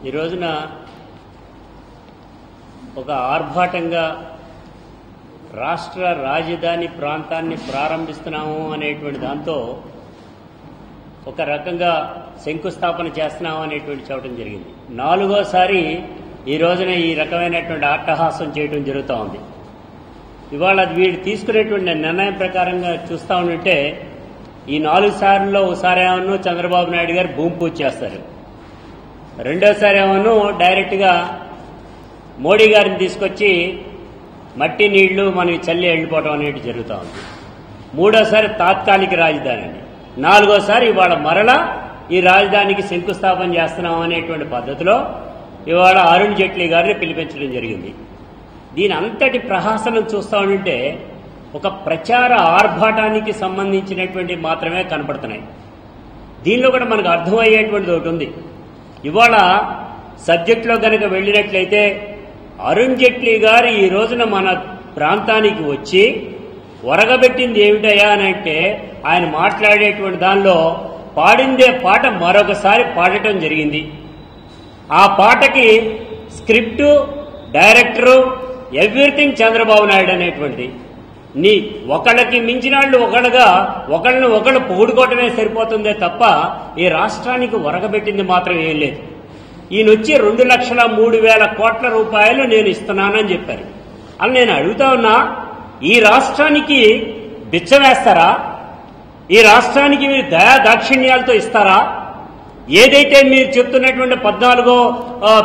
ఈ రోజున ఒక ఆర్భాటంగా రాష్ట్ర రాజధాని ప్రాంతాన్ని ప్రారంభిస్తున్నాము అనేటువంటి దాంతో ఒక రకంగా శంకుస్థాపన చేస్తున్నాము అనేటువంటి చెప్పడం జరిగింది. 4వసారి ఈ రోజున ఈ రకమైనటువంటి అట్టహాసం చేయడం జరుగుతూ ఉంది. ఇవాళ వీళ్ళు తీసుకునేటువంటి నిర్ణయం ప్రకారంగా చూస్తూ ఉంటే ఈ 4 సార్లలో ఒకసారి ఏమన్నా చంద్రబాబు నాయుడు గారు భూమి పూజ చేస్తారు, రెండోసారి ఏమన్నా డైరెక్ట్గా మోడీ గారిని తీసుకొచ్చి మట్టి నీళ్లు మనకి చల్లి వెళ్ళిపోవడం అనేది జరుగుతూ ఉంది. 3వసారి తాత్కాలిక రాజధాని అని, 4వసారి ఇవాళ మరలా ఈ రాజధానికి శంకుస్థాపన చేస్తున్నాం అనేటువంటి పద్ధతిలో ఇవాళ అరుణ్ జైట్లీ గారిని పిలిపించడం జరిగింది. దీని అంతటి ప్రహాసనం చూస్తూ ఉంటే ఒక ప్రచార ఆర్భాటానికి సంబంధించినటువంటి మాత్రమే కనపడుతున్నాయి. దీనిలో కూడా మనకు అర్థమయ్యేటువంటిది ఒకటి ఉంది. ఇవాళ సబ్జెక్టులో కనుక వెళ్ళినట్లయితే అరుణ్ జైట్లీ గారు ఈ రోజున మన ప్రాంతానికి వచ్చి ఒరగబెట్టింది ఏమిటయా అని అంటే ఆయన మాట్లాడేటువంటి దానిలో పాడిందే పాట మరొకసారి పాడటం జరిగింది. ఆ పాటకి script, director, everything Chandrababu Naidu అనేటువంటిది. ఒకళ్ళకి మించిన వాళ్ళు ఒకళ్ళని ఒకళ్ళు పొగుడుకోవటమే సరిపోతుందే తప్ప ఈ రాష్ట్రానికి ఒరగబెట్టింది మాత్రం ఏం లేదు. ఈయన వచ్చి 2,03,000 కోట్ల రూపాయలు నేను ఇస్తున్నానని చెప్పారు. అని నేను అడుగుతా ఉన్నా, ఈ రాష్ట్రానికి బిచ్చవేస్తారా? ఈ రాష్ట్రానికి మీరు దయా దాక్షిణ్యాలతో ఇస్తారా? ఏదైతే మీరు చెప్తున్నటువంటి 14వ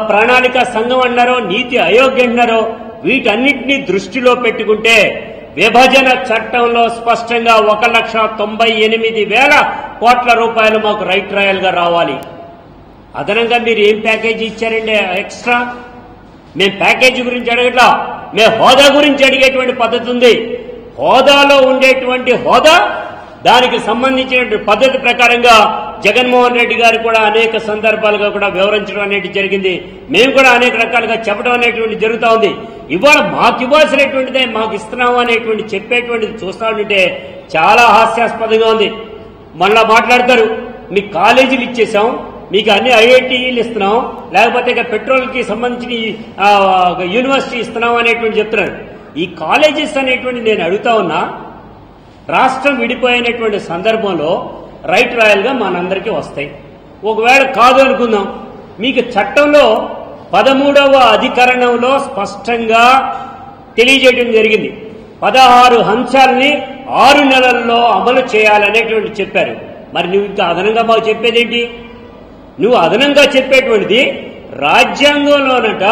ప్రణాళిక సంఘం అన్నారో, నీతి ఆయోగ్ అన్నారో, వీటన్నిటినీ దృష్టిలో పెట్టుకుంటే విభజన చట్టంలో స్పష్టంగా 1,98,000 కోట్ల రూపాయలు మాకు రైట్ రాయల్ గా రావాలి. అదనంగా మీరు ఏం ప్యాకేజీ ఇచ్చారండి ఎక్స్ట్రా? మేము ప్యాకేజీ గురించి అడగట్లా, మేము హోదా గురించి అడిగేటువంటి పద్ధతి ఉంది. హోదాలో ఉండేటువంటి హోదా, దానికి సంబంధించినటువంటి పద్ధతి ప్రకారంగా జగన్మోహన్ రెడ్డి గారు కూడా అనేక సందర్భాలుగా కూడా వివరించడం అనేది జరిగింది. మేము కూడా అనేక రకాలుగా చెప్పడం అనేటువంటి జరుగుతూ ఉంది. ఇవాళ మాకు ఇవ్వాల్సినటువంటిదే మాకు ఇస్తున్నాము అనేటువంటి చెప్పేటువంటిది చూస్తా ఉంటే చాలా హాస్యాస్పదంగా ఉంది. మళ్ళా మాట్లాడతారు, మీకు కాలేజీలు ఇచ్చేసాం, మీకు అన్ని ఐఐటీలు ఇస్తున్నాం, లేకపోతే ఇక పెట్రోల్కి సంబంధించిన యూనివర్సిటీ ఇస్తున్నాం అనేటువంటి చెప్తున్నారు. ఈ కాలేజెస్ అనేటువంటి నేను అడుగుతా ఉన్నా, రాష్ట్రం విడిపోయినటువంటి సందర్భంలో రైట్ రాయల్ గా మనందరికీ వస్తాయి. ఒకవేళ కాదు అనుకుందాం, మీకు చట్టంలో 13వ అధికరణంలో స్పష్టంగా తెలియజేయడం జరిగింది. 16 అంశాలని 6 నెలల్లో అమలు చేయాలనేటువంటి చెప్పారు. మరి నువ్వు ఇంకా అదనంగా మాకు చెప్పేదేంటి? నువ్వు అదనంగా చెప్పేటువంటిది రాజ్యాంగంలోనట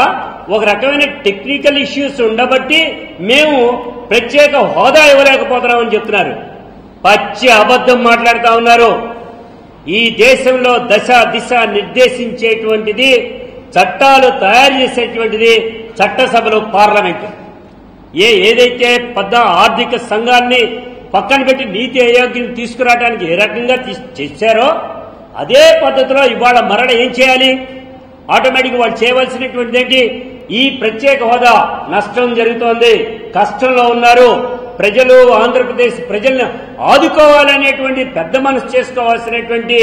ఒక రకమైన టెక్నికల్ ఇష్యూస్ ఉండబట్టి మేము ప్రత్యేక హోదా ఇవ్వలేకపోతున్నామని చెప్తున్నారు. పచ్చి అబద్ధం మాట్లాడుతూ ఉన్నారు. ఈ దేశంలో దశ దిశ నిర్దేశించేటువంటిది, చట్టాలు తయారు చేసేటువంటిది చట్టసభలు, పార్లమెంట్. ఏదైతే ఆర్థిక సంఘాన్ని పక్కన పెట్టి నీతి ఆయోగ్యం తీసుకురావడానికి ఏ రకంగా చేశారో అదే పద్ధతిలో ఇవాళ మరణ ఏం చేయాలి? ఆటోమేటిక్ వాళ్ళు చేయవలసినటువంటిది ఏంటి? ఈ ప్రత్యేక హోదా నష్టం జరుగుతోంది, కష్టంలో ఉన్నారు ప్రజలు, ఆంధ్రప్రదేశ్ ప్రజలను ఆదుకోవాలనేటువంటి పెద్ద మనసు చేసుకోవాల్సినటువంటి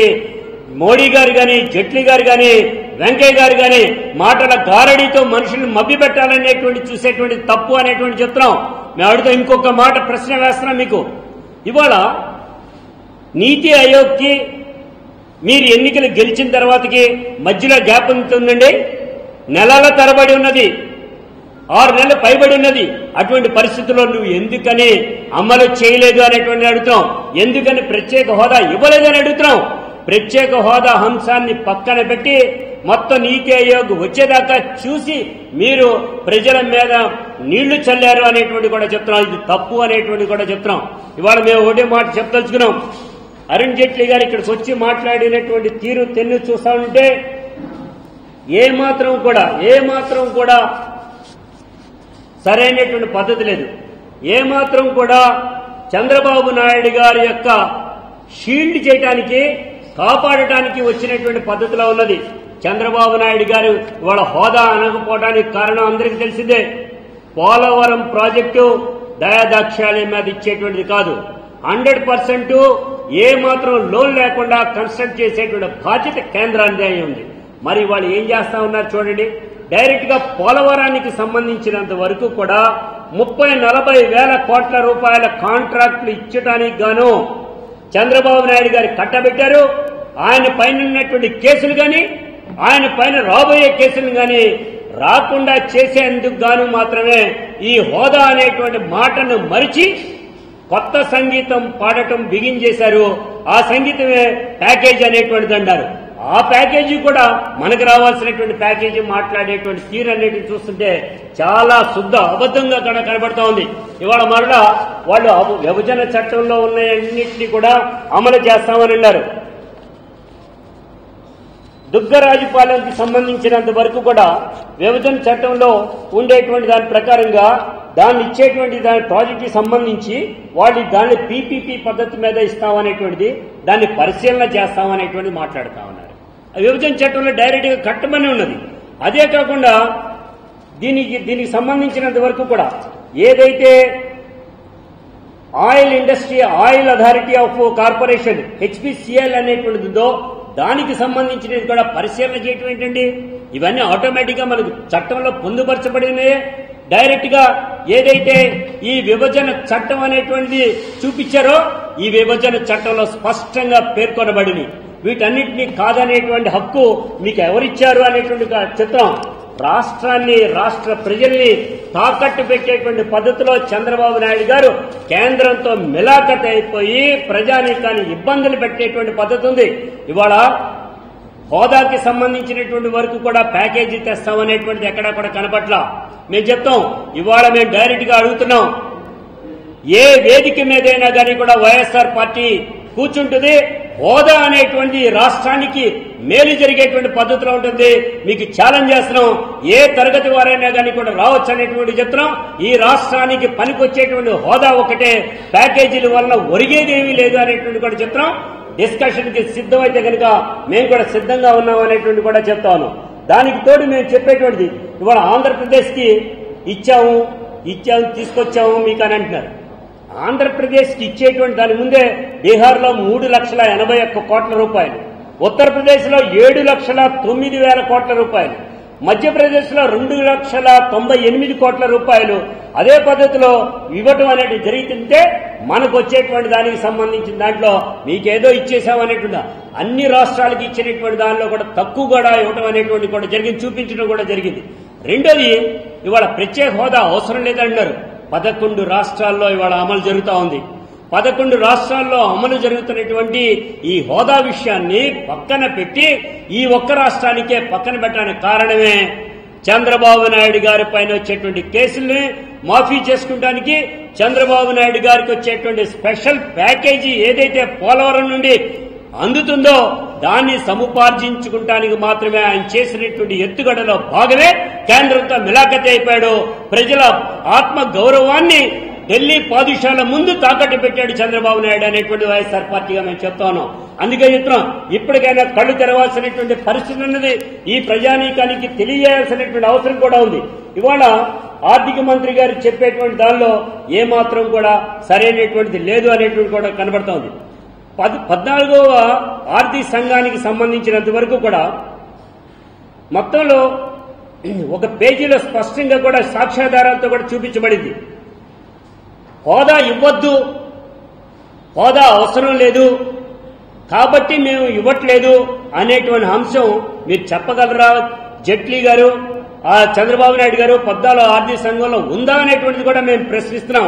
మోడీ గారు కానీ, జైట్లీ గారు కానీ, వెంకయ్య గారు కానీ మాటల గారడీతో మనుషులను మభ్యపెట్టాలనేటువంటి చూసేటువంటి తప్పు అనేటువంటి చెప్తున్నాం. మేము అడుగుతాం, ఇంకొక మాట ప్రశ్న వేస్తున్నాం మీకు. ఇవాళ నీతి ఆయోగ్కి మీరు ఎన్నికలు గెలిచిన తర్వాతకి మధ్యలో గ్యాప్ ఉంటుందండి, నెలల తరబడి ఉన్నది, 6 నెలలు పైబడి ఉన్నది. అటువంటి పరిస్థితుల్లో నువ్వు ఎందుకని అమలు చేయలేదు అనేటువంటి అడుగుతున్నాం. ఎందుకని ప్రత్యేక హోదా ఇవ్వలేదు అని అడుగుతున్నాం. ప్రత్యేక హోదా అంశాన్ని పక్కన పెట్టి మొత్తం నీతి ఆయోగ్ వచ్చేదాకా చూసి మీరు ప్రజల మీద నీళ్లు చల్లారు అనేటువంటి కూడా చెప్తున్నాం. ఇది తప్పు అనేటువంటి కూడా చెప్తున్నాం. ఇవాళ మేము ఒకటే మాట చెప్పదలుచుకున్నాం. అరుణ్ జైట్లీ గారు ఇక్కడికి వచ్చి మాట్లాడినటువంటి తీరు తెన్ను చూస్తా ఉంటే ఏమాత్రం కూడా సరైనటువంటి పద్ధతి లేదు. ఏమాత్రం కూడా చంద్రబాబు నాయుడు గారి యొక్క షీల్డ్ చేయడానికి, కాపాడటానికి వచ్చినటువంటి పద్ధతిలో ఉన్నది. చంద్రబాబు నాయుడు గారు వాళ్ళ హోదా అనకపోవడానికి కారణం అందరికీ తెలిసిందే. పోలవరం ప్రాజెక్టు దయాదాక్ష్యాల మీద ఇచ్చేటువంటిది కాదు. 100% ఏ మాత్రం లోన్ లేకుండా కన్స్ట్రక్ట్ చేసేటువంటి బాధ్యత కేంద్రానిదే ఉంది. మరి వాళ్ళు ఏం చేస్తా ఉన్నారు చూడండి. డైరెక్ట్ గా పోలవరానికి సంబంధించినంత వరకు కూడా 30-40 వేల కోట్ల రూపాయల కాంట్రాక్టులు ఇచ్చటానికి గాను చంద్రబాబు నాయుడు గారు కట్టబెట్టారు. ఆయన పైన ఉన్నటువంటి కేసులు గాని, ఆయన పైన రాబోయే కేసులు గాని రాకుండా చేసేందుకు గాను మాత్రమే ఈ హోదా అనేటువంటి మాటను మరిచి కొత్త సంగీతం పాడటం బిగించేశారు. ఆ సంగీతమే ప్యాకేజీ అనేటువంటిది అన్నారు. ఆ ప్యాకేజీ కూడా మనకు రావాల్సినటువంటి ప్యాకేజీ మాట్లాడేటువంటి తీరు అనేటివి చూస్తుంటే చాలా శుద్ధ అబద్ధంగా కూడా కనబడతా ఉంది. ఇవాళ మరలా వాళ్ళు విభజన చట్టంలో ఉన్నన్నింటినీ కూడా అమలు చేస్తామని అన్నారు. దుగ్గరాజుపాలెంకి సంబంధించినంత వరకు కూడా విభజన చట్టంలో ఉండేటువంటి దాని ప్రకారంగా దాన్ని ఇచ్చేటువంటి దాని ప్రాజెక్టుకి సంబంధించి వాళ్ళు దాన్ని పీపీపీ పద్ధతి మీద ఇస్తామనేటువంటిది, దాన్ని పరిశీలన చేస్తామనేటువంటిది మాట్లాడుతా ఉన్నారు. విభజన చట్టంలో డైరెక్ట్ గా కట్టమని ఉన్నది. అదే కాకుండా దీనికి సంబంధించినంత వరకు కూడా ఏదైతే oil industry oil authority of corporation HPCL అనేటువంటిది ఉందో దానికి సంబంధించినది కూడా పరిశీలన చేయటం ఏంటండి? ఇవన్నీ ఆటోమేటిక్ గా మనకు చట్టంలో పొందుపరచబడినాయే. డైరెక్ట్ గా ఏదైతే ఈ విభజన చట్టం అనేటువంటిది చూపించారో ఈ విభజన చట్టంలో స్పష్టంగా పేర్కొనబడింది. వీటన్నిటినీ కాదనేటువంటి హక్కు మీకు ఎవరిచ్చారు అనేటువంటి చిత్రం రాష్ట్రాన్ని, రాష్ట్ర ప్రజల్ని తాకట్టు పెట్టేటువంటి పద్ధతిలో చంద్రబాబు నాయుడు గారు కేంద్రంతో మిలాఖత్ అయిపోయి ప్రజానీకాన్ని ఇబ్బందులు పెట్టేటువంటి పద్ధతి ఉంది. ఇవాళ హోదాకి సంబంధించినటువంటి వరకు కూడా ప్యాకేజీ తెస్తామనేటువంటిది ఎక్కడా కూడా కనపట్ల. మేము చెప్తాం, ఇవాళ మేము డైరెక్ట్ గా అడుగుతున్నాం, ఏ వేదిక మీదైనా కానీ కూడా వైఎస్ఆర్ పార్టీ కూర్చుంటుంది. హోదా అనేటువంటి రాష్ట్రానికి మేలు జరిగేటువంటి పద్ధతిలో ఉంటుంది. మీకు ఛాలెంజ్ చేస్తున్నాం, ఏ తరగతి వారైనా కానీ కూడా రావచ్చు అనేటువంటి చెప్తున్నాం. ఈ రాష్ట్రానికి పనికొచ్చేటువంటి హోదా ఒకటే, ప్యాకేజీల వల్ల ఒరిగేదేమీ లేదు అనేటువంటి కూడా చెప్తున్నాం. డిస్కషన్ కి సిద్ధమైతే కనుక మేము కూడా సిద్ధంగా ఉన్నాం అనేటువంటి కూడా చెప్తాను. దానికి తోడు మేము చెప్పేటువంటిది, ఇవాళ ఆంధ్రప్రదేశ్ కి ఇచ్చాము తీసుకొచ్చాము మీకు అని అంటున్నారు. ఆంధ్రప్రదేశ్ కి ఇచ్చేటువంటి దాని ముందే బీహార్లో 3,81 కోట్ల రూపాయలు, ఉత్తరప్రదేశ్ లో 7,09,000 కోట్ల రూపాయలు, మధ్యప్రదేశ్ లో 2,98 కోట్ల రూపాయలు అదే పద్ధతిలో ఇవ్వటం అనేది జరుగుతుంటే మనకు వచ్చేటువంటి దానికి సంబంధించిన దాంట్లో మీకేదో ఇచ్చేసామనేటువంటి అన్ని రాష్ట్రాలకి ఇచ్చినటువంటి దానిలో కూడా తక్కువ కూడా ఇవ్వటం అనేటువంటి కూడా జరిగింది, చూపించడం కూడా జరిగింది. రెండోది, ఇవాళ ప్రత్యేక హోదా అవసరం లేదంటున్నారు. 11 రాష్ట్రాల్లో ఇవాళ అమలు జరుగుతూ ఉంది. 11 రాష్ట్రాల్లో అమలు జరుగుతున్నటువంటి ఈ హోదా విషయాన్ని పక్కన పెట్టి ఈ ఒక్క రాష్ట్రానికే పక్కన పెట్టడానికి కారణమే చంద్రబాబు నాయుడు గారి పైన వచ్చేటువంటి కేసుల్ని మాఫీ చేసుకుంటానికి, చంద్రబాబు నాయుడు గారికి వచ్చేటువంటి స్పెషల్ ప్యాకేజీ ఏదైతే పోలవరం నుండి అందుతుందో దాన్ని సముపార్జించుకుంటానికి మాత్రమే ఆయన చేసినటువంటి ఎత్తుగడలో భాగమే కేంద్రంతో మిలాఖత్ అయిపోయాడు. ప్రజల ఆత్మ గౌరవాన్ని ఢిల్లీ పాదుషాల ముందు తాకట్టు పెట్టాడు చంద్రబాబు నాయుడు అనేటువంటి వైఎస్ఆర్ పార్టీగా మేము చెప్తా ఉన్నాం. అందుకే చెప్తున్నాం, ఇప్పటికైనా కళ్ళు తెరవాల్సినటువంటి పరిస్థితి ఉన్నది. ఈ ప్రజానీకానికి తెలియజేయాల్సినటువంటి అవసరం కూడా ఉంది. ఇవాళ ఆర్థిక మంత్రి గారు చెప్పేటువంటి దానిలో ఏమాత్రం కూడా సరైనటువంటిది లేదు అనేటువంటి కూడా కనబడతా ఉంది. 14వ ఆర్థిక సంఘానికి సంబంధించినంత వరకు కూడా మొత్తంలో ఒక పేజీలో స్పష్టంగా కూడా సాక్ష్యాధారాలతో కూడా చూపించబడింది. హోదా ఇవ్వద్దు, హోదా అవసరం లేదు కాబట్టి మేము ఇవ్వట్లేదు అనేటువంటి అంశం మీరు చెప్పగలరా? జైట్లీ గారు, చంద్రబాబు నాయుడు గారు 14వ ఆర్థిక సంఘంలో ఉందా అనేటువంటిది కూడా మేము ప్రశ్నిస్తున్నాం.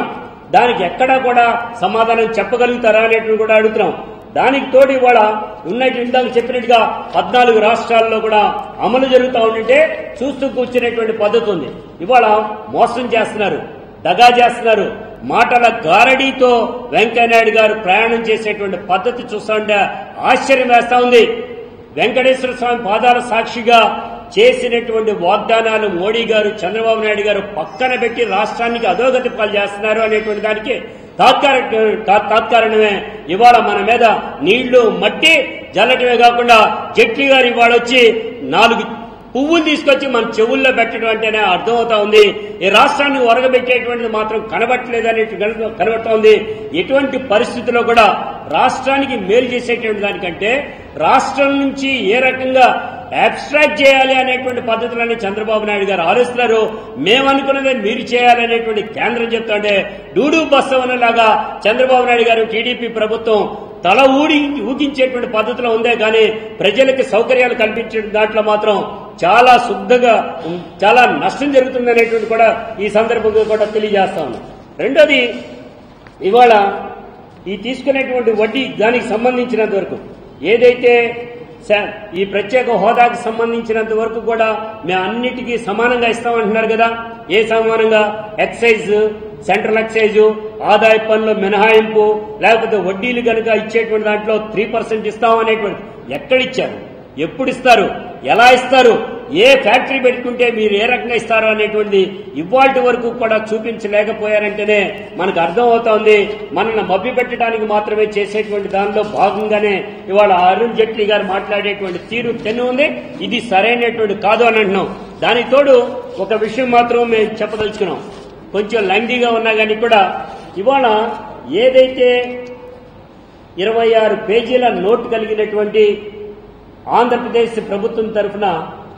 దానికి ఎక్కడా కూడా సమాధానం చెప్పగలుగుతారా అనేటువంటి కూడా అడుగుతున్నాం. దానికి తోడు ఇవాళ ఉన్నట్టు ఇందాక చెప్పినట్టుగా 14 రాష్ట్రాల్లో కూడా అమలు జరుగుతూ ఉంటే చూస్తూ కూర్చునేటువంటి పద్ధతి ఉంది. ఇవాళ మోసం చేస్తున్నారు, దగా చేస్తున్నారు. మాటల గారడీతో వెంకయ్యనాయుడు గారు ప్రయాణం చేసేటువంటి పద్ధతి చూస్తుంటే ఆశ్చర్యం వేస్తా ఉంది. వెంకటేశ్వర స్వామి పాదాల సాక్షిగా చేసినటువంటి వాగ్దానాలు మోడీ గారు, చంద్రబాబు నాయుడు గారు పక్కన పెట్టి రాష్ట్రానికి అధోగతి పాలు చేస్తున్నారు అనేటువంటి దానికి తాత్కారణమే ఇవాళ మన మీద నీళ్లు మట్టి జల్లటమే కాకుండా జైట్లీ గారు ఇవాళ వచ్చి 4 పువ్వులు తీసుకొచ్చి మన చెవుల్లో పెట్టడం అంటేనే అర్థమవుతా ఉంది. ఈ రాష్ట్రాన్ని ఒరగబెట్టేటువంటిది మాత్రం కనబట్టలేదు అనేట్టు కనబడతా ఉంది. ఎటువంటి పరిస్థితుల్లో కూడా రాష్ట్రానికి మేలు చేసేటువంటి దానికంటే రాష్ట్రం నుంచి ఏ రకంగా అబ్స్ట్రాక్ట్ చేయాలి అనేటువంటి పద్ధతులని చంద్రబాబు నాయుడు గారు ఆలోచిస్తున్నారు. మేమనుకున్నదే మీరు చేయాలనేటువంటి కేంద్రం చెప్తుంటే డూడు బస్సవనలాగా చంద్రబాబు నాయుడు గారు టీడీపీ ప్రభుత్వం తల ఊగించేటువంటి పద్ధతిలో ఉందే కానీ ప్రజలకు సౌకర్యాలు కల్పించే దాంట్లో మాత్రం చాలా శుద్ధంగా చాలా నష్టం జరుగుతుందనేటువంటి కూడా ఈ సందర్భంగా కూడా తెలియజేస్తా ఉన్నాం. రెండోది, ఇవాళ ఈ తీసుకునేటువంటి వడ్డీ దానికి సంబంధించినంత వరకు ఏదైతే ఈ ప్రత్యేక హోదాకి సంబంధించినంత వరకు కూడా మేము అన్నిటికీ సమానంగా ఇస్తామంటున్నారు కదా. ఏ సమానంగా? ఎక్సైజ్, సెంట్రల్ ఎక్సైజ్, ఆదాయ పన్నుల మినహాయింపు, లేకపోతే వడ్డీలు కనుక ఇచ్చేటువంటి దాంట్లో 3% ఇస్తాం అనేటువంటి ఎక్కడిచ్చారు, ఎప్పుడు ఇస్తారు, ఎలా ఇస్తారు, ఏ ఫ్యాక్టరీ పెట్టుకుంటే మీరు ఏ రకంగా ఇస్తారో అనేటువంటిది ఇవాల్టి వరకు కూడా చూపించలేకపోయారంటేనే మనకు అర్థమవుతోంది మనల్ని మభ్య పెట్టడానికి మాత్రమే చేసేటువంటి దానిలో భాగంగానే ఇవాళ అరుణ్ జైట్లీ గారు మాట్లాడేటువంటి తీరు తెన్ను ఉంది. ఇది సరైనటువంటి కాదు అని అంటున్నాం. దానికి తోడు ఒక విషయం మాత్రం మేము చెప్పదలుచుకున్నాం, కొంచెం లెంగ్దీగా ఉన్నా కానీ కూడా ఇవాళ ఏదైతే 26 పేజీల నోటు కలిగినటువంటి ఆంధ్రప్రదేశ్ ప్రభుత్వం తరఫున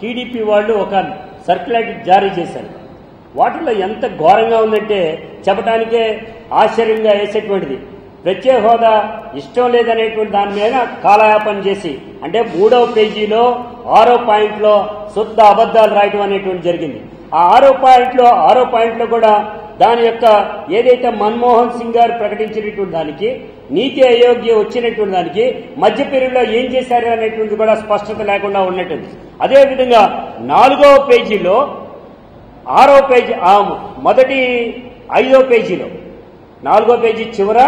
టీడీపీ వాళ్ళు ఒక సర్క్యులర్ జారీ చేశారు. వాటిలో ఎంత ఘోరంగా ఉందంటే చెప్పడానికే ఆశ్చర్యంగా వేసేటువంటిది. ప్రత్యేక హోదా ఇష్టం లేదనేటువంటి దాని మీద కాలయాపన చేసి, అంటే 3వ పేజీలో 6వ పాయింట్లో శుద్ధ అబద్దాలు రాయటం అనేటువంటి జరిగింది. ఆ 6వ పాయింట్లో కూడా దాని యొక్క ఏదైతే మన్మోహన్ సింగ్ గారు ప్రకటించినటువంటి దానికి, నీతి ఆయోగ్ వచ్చినటువంటి దానికి మధ్య పీరియడ్లో ఏం చేశారు అనేటువంటి కూడా స్పష్టత లేకుండా ఉన్నట్టుంది. అదేవిధంగా 4వ పేజీలో 6వ పేజీ మొదటి 5వ పేజీలో 4వ పేజీ చివర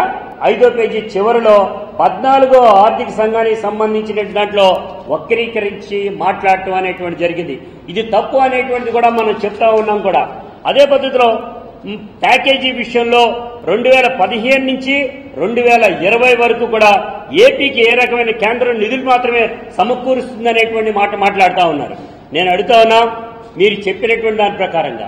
5వ పేజీ చివరిలో 14వ ఆర్థిక సంఘానికి సంబంధించిన దాంట్లో వక్రీకరించి మాట్లాడటం అనేటువంటి జరిగింది. ఇది తప్పు అనేటువంటిది కూడా మనం చెప్తా ఉన్నాం కూడా. అదే పద్ధతిలో ప్యాకేజీ విషయంలో 2015 నుంచి 2020 వరకు కూడా ఏపీకి ఏ రకమైన కేంద్రం నిధులు మాత్రమే సమకూరుస్తుందనేటువంటి మాట మాట్లాడుతూ ఉన్నారు. నేను అడుగుతా ఉన్నా, మీరు చెప్పినటువంటి దాని ప్రకారంగా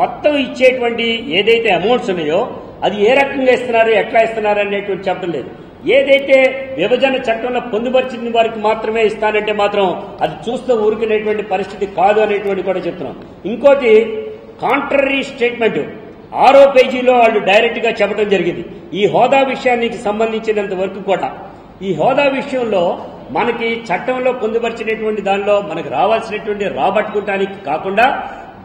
మొత్తం ఇచ్చేటువంటి ఏదైతే అమౌంట్స్ ఉన్నాయో అది ఏ రకంగా ఇస్తున్నారు, ఎట్లా ఇస్తున్నారు అనేటువంటి చెప్పడం లేదు. ఏదైతే విభజన చట్టంలో పొందుపరిచిన వారికి మాత్రమే ఇస్తానంటే మాత్రం అది చూస్తూ ఊరుకునేటువంటి పరిస్థితి కాదు అనేటువంటి కూడా చెప్తున్నాం. ఇంకోటి, కాంట్రరీ స్టేట్మెంట్ 6వ పేజీలో వాళ్ళు డైరెక్ట్ గా చెప్పడం జరిగింది. ఈ హోదా విషయానికి సంబంధించినంత వరకు కూడా ఈ హోదా విషయంలో మనకి చట్టంలో పొందుపరిచినటువంటి దానిలో మనకు రావాల్సినటువంటి రాబట్టుకుంటానికి కాకుండా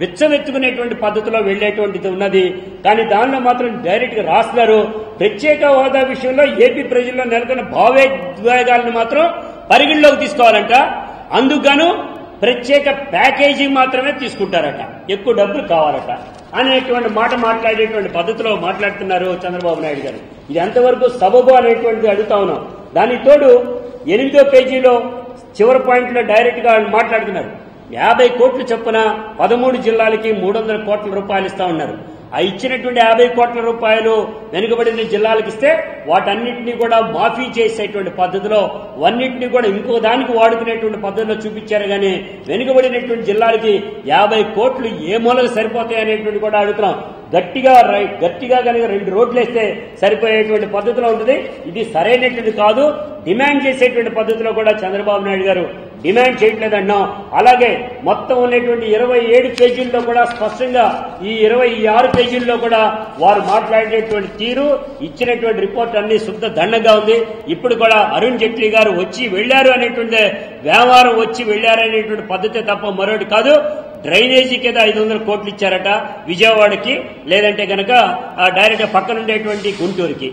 బిచ్చమెత్తుకునేటువంటి పద్ధతిలో వెళ్లేటువంటిది ఉన్నది. కానీ దానిలో మాత్రం డైరెక్ట్ గా రాస్తున్నారు, ప్రత్యేక హోదా విషయంలో ఏపీ ప్రజల్లో నెలకొన్న భావోద్వేగాలను మాత్రం పరిగణలోకి తీసుకోవాలంట. అందుకు ప్రత్యేక ప్యాకేజీ మాత్రమే తీసుకుంటారట, ఎక్కువ డబ్బులు కావాలట అనేటువంటి మాట మాట్లాడేటువంటి పద్ధతిలో మాట్లాడుతున్నారు చంద్రబాబు నాయుడు గారు. ఇది ఎంతవరకు సబబు అనేటువంటిది అడుగుతా ఉన్నాం. దానికి తోడు 8వ పేజీలో చివరి పాయింట్లో డైరెక్ట్ గా మాట్లాడుతున్నారు. 50 కోట్లు చొప్పున 13 జిల్లాలకి 300 కోట్ల రూపాయలు ఇస్తా ఉన్నారు. ఆ ఇచ్చినటువంటి 50 కోట్ల రూపాయలు వెనుకబడిన జిల్లాలకు ఇస్తే వాటన్నింటినీ కూడా మాఫీ చేసేటువంటి పద్ధతిలో అన్నింటినీ కూడా ఇంకో దానికి వాడుకునేటువంటి పద్ధతిలో చూపించారు. కానీ వెనుకబడినటువంటి జిల్లాలకి 50 కోట్లు ఏ మూలకు సరిపోతాయి అనేటువంటి కూడా అడుగుతున్నాం. గట్టిగా కనుక 2 రోడ్లు వేస్తే సరిపోయేటువంటి పద్ధతిలో ఉంటుంది. ఇది సరైనటువంటి కాదు. డిమాండ్ చేసేటువంటి పద్ధతిలో కూడా చంద్రబాబు నాయుడు గారు డిమాండ్ చేయట్లేదన్నాం. అలాగే మొత్తం ఉన్నటువంటి 27 పేజీల్లో కూడా స్పష్టంగా ఈ 26 పేజీల్లో కూడా వారు మాట్లాడేటువంటి తీరు, ఇచ్చినటువంటి రిపోర్ట్ అన్ని శుద్ధ దండంగా ఉంది. ఇప్పుడు కూడా అరుణ్ జైట్లీ గారు వచ్చి వెళ్లారు అనేటువంటి వ్యవహారం వచ్చి వెళ్లారు అనేటువంటి పద్ధతి తప్ప మరొకటి కాదు. డ్రైనేజీకి ఏదో 500 కోట్లు ఇచ్చారట విజయవాడకి, లేదంటే కనుక డైరెక్ట్ పక్కనుండేటువంటి గుంటూరుకి.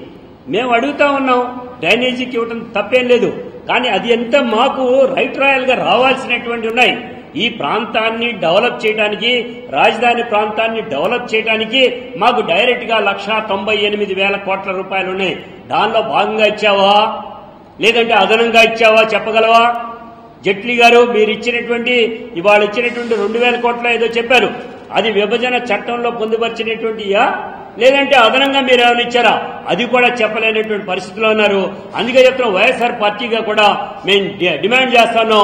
మేము అడుగుతా ఉన్నాం, డ్రైనేజీకి ఇవ్వడం తప్పేం లేదు, కానీ అది ఎంత మాకు రైట్ రాయల్ గా రావాల్సినటువంటి ఉన్నాయి. ఈ ప్రాంతాన్ని డెవలప్ చేయడానికి, రాజధాని ప్రాంతాన్ని డెవలప్ చేయడానికి మాకు డైరెక్ట్ గా 1,98,000 కోట్ల రూపాయలు ఉన్నాయి. దానిలో భాగంగా ఇచ్చావా లేదంటే అదనంగా ఇచ్చావా చెప్పగలవా? జైట్లీ గారు, మీరు ఇచ్చినటువంటి ఇవాళ ఇచ్చినటువంటి 2,000 కోట్ల ఏదో చెప్పారు, అది విభజన చట్టంలో పొందుపరిచినటువంటియా లేదంటే అదనంగా మీరు ఏమైనా ఇచ్చారా? అది కూడా చెప్పలేనటువంటి పరిస్థితిలో ఉన్నారు. అందుకే చెప్తున్నాం, వైఎస్ఆర్ పార్టీగా కూడా మేము డిమాండ్ చేస్తాను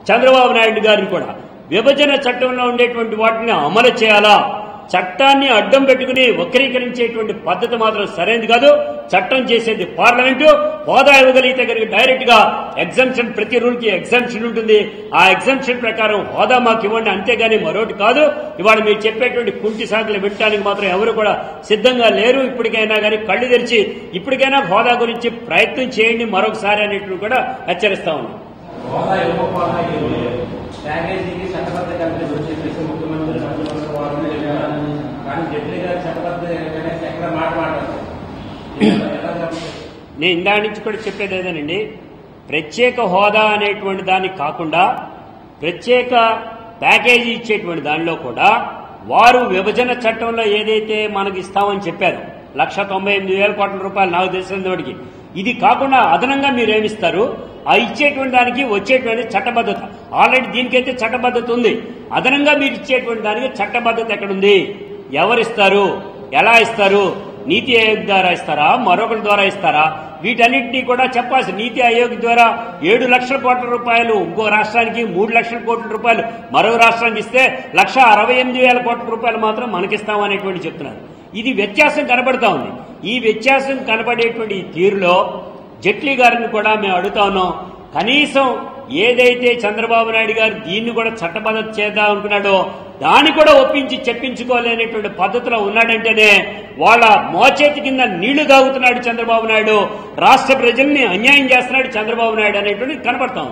చంద్రబాబు నాయుడు గారిని కూడా విభజన చట్టంలో ఉండేటువంటి వాటిని అమలు చేయాలా. చట్టాన్ని అడ్డం పెట్టుకుని వక్రీకరించేటువంటి పద్ధతి మాత్రం సరైనది కాదు. చట్టం చేసేది పార్లమెంటు. హోదా ఇవ్వగలిగితే కనుక డైరెక్ట్ గా ఎగ్జంప్షన్, ప్రతి రూల్ కి ఎగ్జంప్షన్ ఉంటుంది. ఆ ఎగ్జంప్షన్ ప్రకారం హోదా మాకు ఇవ్వండి, అంతేగాని మరొకటి కాదు. ఇవాళ మీరు చెప్పేటువంటి కుంటి సాకులు వినడానికి మాత్రం ఎవరు కూడా సిద్ధంగా లేరు. ఇప్పటికైనా కానీ కళ్ళు తెరిచి ఇప్పటికైనా హోదా గురించి ప్రయత్నం చేయండి మరొకసారి అనేటువంటి కూడా హెచ్చరిస్తా ఉన్నాం. ప్యాకేజీకి చట్టబద్ధ కమిటీ చెప్పేసి ముఖ్యమంత్రి కానీ జట్లీ గారు చట్టబద్ధ ఎక్కడ మాట్లాడారు. నేను ఇందా నుంచి కూడా చెప్పేది ఏదేనండి, ప్రత్యేక హోదా అనేటువంటి దానికి కాకుండా ప్రత్యేక ప్యాకేజీ ఇచ్చేటువంటి దానిలో కూడా వారు విభజన చట్టంలో ఏదైతే మనకి ఇస్తామని చెప్పారు 1,98,000 కోట్ల రూపాయలు నాకు తెలిసినందువరకు, ఇది కాకుండా అదనంగా మీరేమిస్తారు? ఆ ఇచ్చేటువంటి దానికి వచ్చేటువంటి చట్టబద్ధత ఆల్రెడీ దీనికైతే చట్టబద్ధత ఉంది. అదనంగా మీరు ఇచ్చేటువంటి దానికి చట్టబద్ధత ఎక్కడుంది? ఎవరిస్తారు? ఎలా ఇస్తారు? నీతి ఆయోగ్ ద్వారా ఇస్తారా? మరొకరి ద్వారా ఇస్తారా? వీటన్నింటినీ కూడా చెప్పాల్సి. నీతి ఆయోగ్ ద్వారా 7 లక్షల కోట్ల రూపాయలు ఇంకో రాష్ట్రానికి, 3 లక్షల కోట్ల రూపాయలు మరో రాష్ట్రానికి ఇస్తే 1,68,000 కోట్ల రూపాయలు మాత్రం మనకిస్తామనేటువంటి చెప్తున్నారు. ఇది వ్యత్యాసం కనబడతా ఉంది. ఈ వ్యత్యాసం కనబడేటువంటి తీరులో జైట్లీ గారిని కూడా మేము అడుగుతా ఉన్నాం. కనీసం ఏదైతే చంద్రబాబు నాయుడు గారు దీన్ని కూడా చట్టబద్ధత చేద్దాం అనుకున్నాడో దాన్ని కూడా ఒప్పించి చెప్పించుకోలేనటువంటి పద్ధతిలో ఉన్నాడంటేనే వాళ్ళ మోచేతి కింద నీళ్లు తాగుతున్నాడు చంద్రబాబు నాయుడు. రాష్ట్ర ప్రజల్ని అన్యాయం చేస్తున్నాడు చంద్రబాబు నాయుడు అనేటువంటి కనబడతాం.